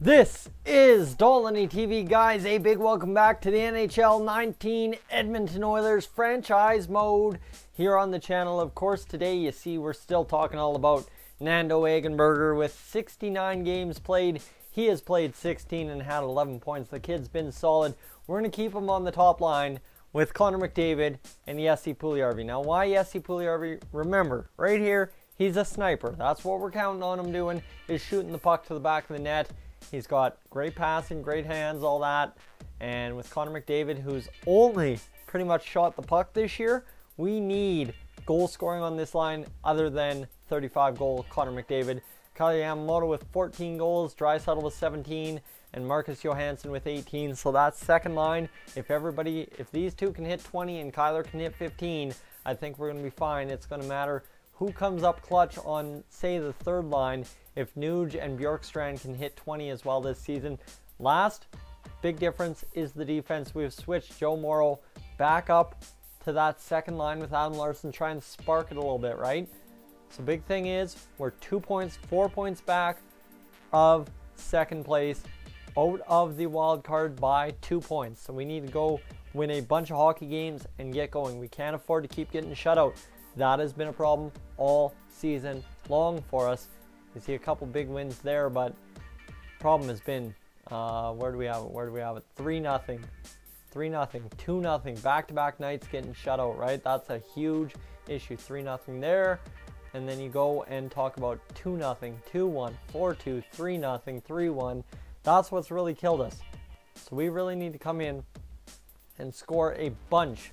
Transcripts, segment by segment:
This is Dolynny TV, guys. A big welcome back to the NHL 19 Edmonton Oilers franchise mode here on the channel. Of course, today you see we're still talking all about Nando Eggenberger with 69 games played. He has played 16 and had 11 points. The kid's been solid. We're going to keep him on the top line with Connor McDavid and Jesse Puljujärvi. Now, why Jesse Puljujärvi? Remember, right here, he's a sniper. That's what we're counting on him doing, is shooting the puck to the back of the net. He's got great passing, great hands, all that. And with Connor McDavid, who's only pretty much shot the puck this year, we need goal scoring on this line other than 35-goal Connor McDavid. Kyle Yamamoto with 14 goals, Draisaitl with 17, and Marcus Johansson with 18. So that second line, if these two can hit 20 and Kyler can hit 15, I think we're going to be fine. It's going to matter who comes up clutch on, say, the third line. If Nuge and Bjorkstrand can hit 20 as well this season. Last big difference is the defense. We've switched Joe Morrow back up to that second line with Adam Larsson, trying to spark it a little bit, right? So big thing is we're 4 points back of second place, out of the wild card by 2 points. So we need to go win a bunch of hockey games and get going. We can't afford to keep getting shut out. That has been a problem all season long for us. You see a couple big wins there, but problem has been, where do we have it? 3-0, 3-0, 2-0, back-to-back nights getting shut out, right? That's a huge issue. 3-0 there, and then you go and talk about 2-0, 2-1, 4-2, 3-0, 3-1. That's what's really killed us. So we really need to come in and score a bunch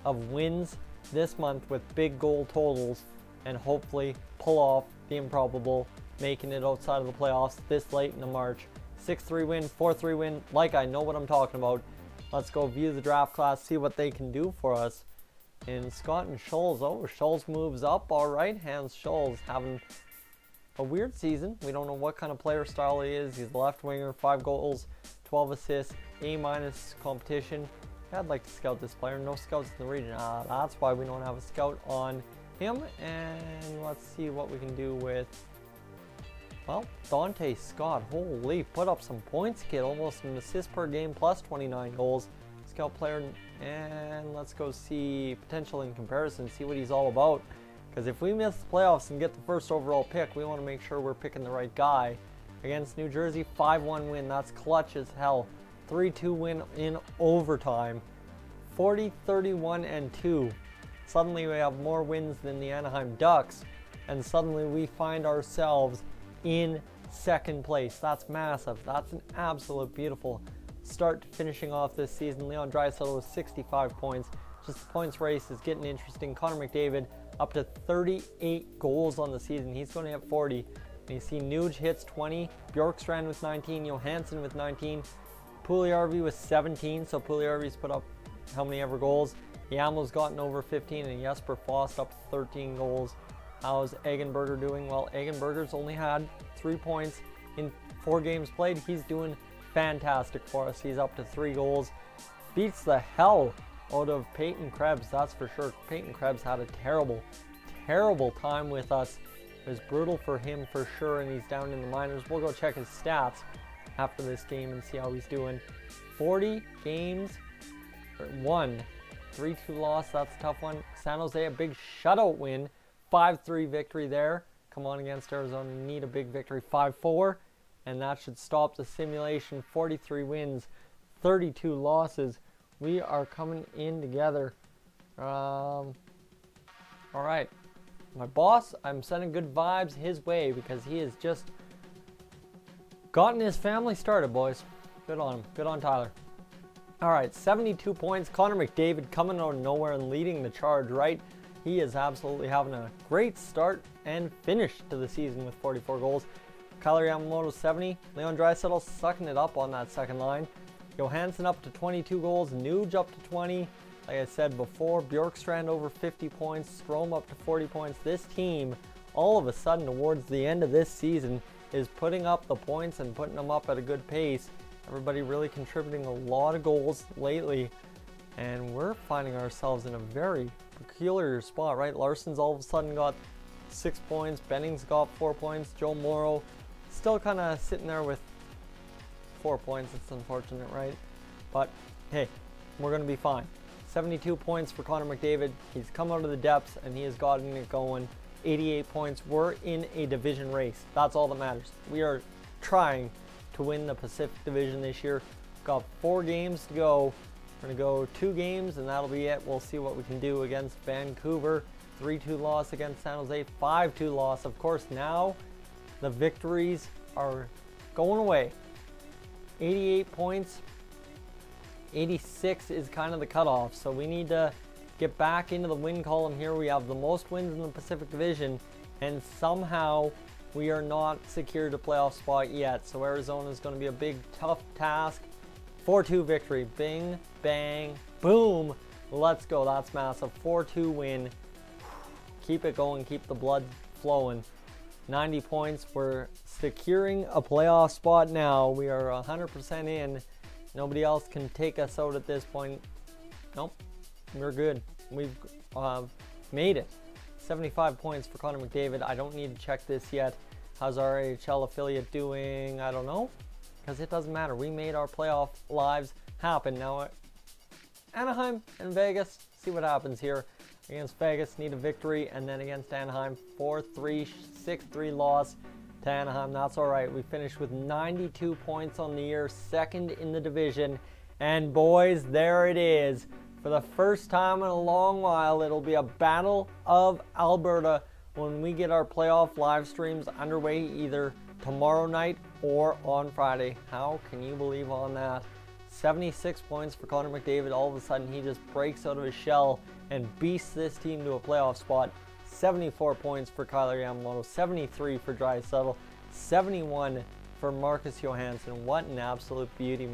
of wins this month with big goal totals and hopefully pull off the improbable, making it outside of the playoffs this late in the March. 6-3 win, 4-3 win, like I know what I'm talking about. Let's go view the draft class, see what they can do for us. And Scott and Scholes, Scholes moves up, all right. Hans Scholes having a weird season. We don't know what kind of player style he is. He's a left winger, 5 goals, 12 assists, A- competition. I'd like to scout this player. No scouts in the region. That's why we don't have a scout on him. And let's see what we can do with, well, Dante Scott. Holy, put up some points, kid. Almost an assist per game plus 29 goals. Scout player, and let's go see potential in comparison, see what he's all about. Because if we miss the playoffs and get the first overall pick, we want to make sure we're picking the right guy. Against New Jersey, 5-1 win. That's clutch as hell. 3-2 win in overtime. 40-31-2. Suddenly we have more wins than the Anaheim Ducks, and suddenly we find ourselves in second place. That's massive. That's an absolute beautiful start to finishing off this season. Leon Draisaitl with 65 points. Just the points race is getting interesting. Connor McDavid up to 38 goals on the season. He's going to hit 40. And you see Nuge hits 20, Bjorkstrand with 19, Johansson with 19, Puljujärvi with 17. So Puljujärvi's put up how many ever goals. Yamo's gotten over 15, and Jesper Fast up 13 goals. How's Eggenberger doing? Well, Eggenberger's only had 3 points in 4 games played. He's doing fantastic for us. He's up to 3 goals. Beats the hell out of Peyton Krebs, that's for sure. Peyton Krebs had a terrible time with us. It was brutal for him for sure, and he's down in the minors. We'll go check his stats after this game and see how he's doing. 40 games, 1 3-2 loss, that's a tough one. San Jose, a big shutout win. 5-3 victory there. Come on, against Arizona, need a big victory. 5-4, and that should stop the simulation. 43 wins, 32 losses. We are coming in together. All right. My boss, I'm sending good vibes his way because he has just gotten his family started, boys. Good on him. Good on Tyler. All right, 72 points. Connor McDavid coming out of nowhere and leading the charge, right? He is absolutely having a great start and finish to the season with 44 goals. Kyle Yamamoto 70. Leon Draisaitl sucking it up on that second line. Johansson up to 22 goals. Nuge up to 20. Like I said before, Bjorkstrand over 50 points. Strome up to 40 points. This team, all of a sudden, towards the end of this season, is putting up the points and putting them up at a good pace. Everybody really contributing a lot of goals lately, and we're finding ourselves in a very peculiar spot, right? Larsson's all of a sudden got 6 points, Benning's got 4 points, Joe Morrow still kind of sitting there with 4 points. It's unfortunate, right? But hey, we're going to be fine. 72 points for Connor McDavid. He's come out of the depths and he has gotten it going. 88 points. We're in a division race. That's all that matters. We are trying to win the Pacific Division this year. Got 4 games to go. We're going to go 2 games and that'll be it. We'll see what we can do against Vancouver. 3-2 loss against San Jose. 5-2 loss. Of course, now the victories are going away. 88 points. 86 is kind of the cutoff, so we need to get back into the win column here. We have the most wins in the Pacific Division, and somehow we are not secured a playoff spot yet. So Arizona is going to be a big, tough task. 4-2 victory. Bing, bang, boom. Let's go. That's massive. 4-2 win. Keep it going. Keep the blood flowing. 90 points. We're securing a playoff spot now. We are 100% in. Nobody else can take us out at this point. Nope, we're good. We've made it. 75 points for Connor McDavid. I don't need to check this yet. How's our AHL affiliate doing? I don't know, because it doesn't matter. We made our playoff lives happen. Now, Anaheim and Vegas, see what happens here. Against Vegas, need a victory, and then against Anaheim, 4-3, 6-3 loss. To Anaheim, that's all right. We finished with 92 points on the year, second in the division. And boys, there it is. For the first time in a long while, it'll be a battle of Alberta when we get our playoff live streams underway either tomorrow night or on Friday. How can you believe on that? 76 points for Connor McDavid. All of a sudden, he just breaks out of his shell and beasts this team to a playoff spot. 74 points for Kyler Yamamoto, 73 for Draisaitl, 71 for Marcus Johansson. What an absolute beauty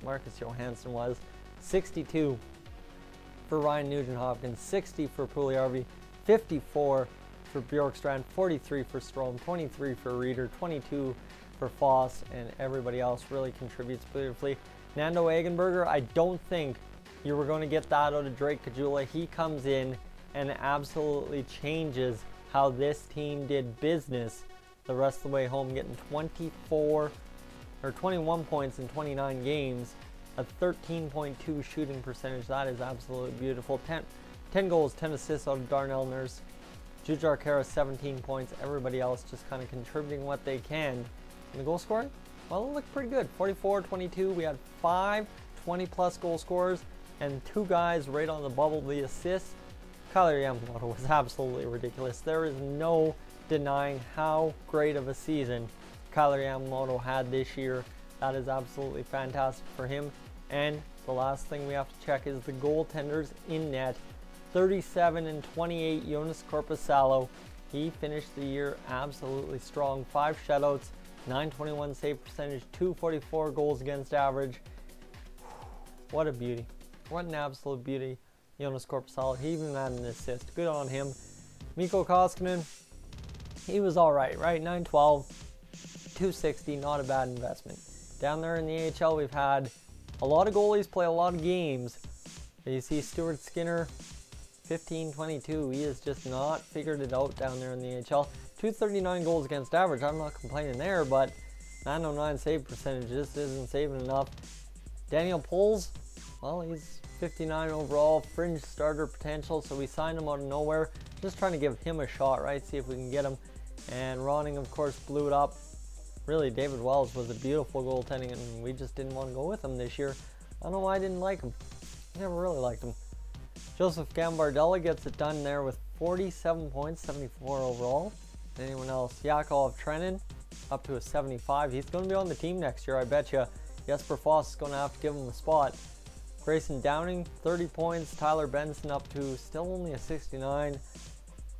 Marcus Johansson was. 62 for Ryan Nugent-Hopkins, 60 for Puljujarvi, 54 for Bjorkstrand, 43 for Strome, 23 for Reeder, 22 for Foss, and everybody else really contributes beautifully. Nando Eggenberger, I don't think you were going to get that out of Drake Caggiula. He comes in and absolutely changes how this team did business the rest of the way home, getting 21 points in 29 games, a 13.2 shooting percentage. That is absolutely beautiful. 10 goals, 10 assists out of Darnell Nurse. Jujhar Khaira, 17 points. Everybody else just kind of contributing what they can. And the goal scoring, well, it looked pretty good. 44-22. We had 5 20-plus goal scorers and 2 guys right on the bubble. The assists, Kyler Yamamoto was absolutely ridiculous. There is no denying how great of a season Kyler Yamamoto had this year. That is absolutely fantastic for him. And the last thing we have to check is the goaltenders in net. 37 and 28, Jonas Korpisalo. He finished the year absolutely strong. 5 shutouts, 921 save percentage, 244 goals against average. What a beauty. What an absolute beauty. Jonas Korpisalo, he even had an assist. Good on him. Mikko Koskinen, he was all right? 912, 260, not a bad investment. Down there in the AHL, we've had a lot of goalies play a lot of games. You see Stuart Skinner, 15-22. He has just not figured it out down there in the AHL. 239 goals against average. I'm not complaining there, but 909 save percentage just isn't saving enough. Daniel Poles, well, he's 59 overall, fringe starter potential, so we signed him out of nowhere. Just trying to give him a shot, right? See if we can get him. And Ronning, of course, blew it up. Really, David Wells was a beautiful goaltending, and we just didn't want to go with him this year. I don't know why I didn't like him. I never really liked him. Joseph Gambardella gets it done there with 47 points, 74 overall. Anyone else? Yakov Trenin up to a 75. He's going to be on the team next year, I bet you. Jesper Foss is going to have to give him a spot. Grayson Downing, 30 points. Tyler Benson up to still only a 69.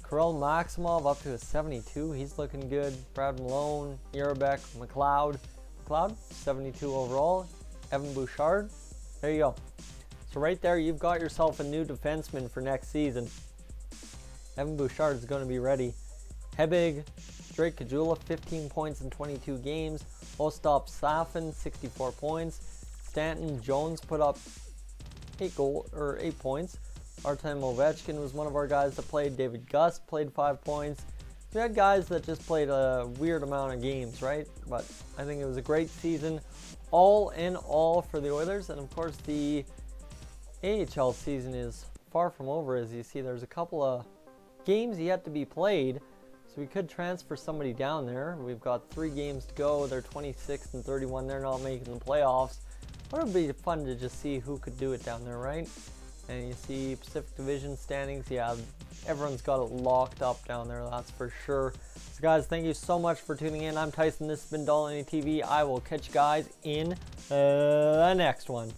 Karel Maximov up to a 72. He's looking good. Brad Malone, Yerbeck, McLeod. McLeod, 72 overall. Evan Bouchard. There you go. So right there, you've got yourself a new defenseman for next season. Evan Bouchard is going to be ready. Hebig, Drake Caggiula, 15 points in 22 games. Ostap Safin, 64 points. Stanton Jones put up 8 points. Artem Ovechkin was one of our guys that played. David Gust played 5 points. We had guys that just played a weird amount of games, right? But I think it was a great season, all in all, for the Oilers. And of course, the AHL season is far from over. As you see, there's a couple of games yet to be played, so we could transfer somebody down there. We've got 3 games to go. They're 26 and 31. They're not making the playoffs. But it would be fun to just see who could do it down there, right? And you see Pacific Division standings. Yeah, everyone's got it locked up down there, that's for sure. So guys, thank you so much for tuning in. I'm Tyson. This has been Dolynny TV. I will catch you guys in the next one.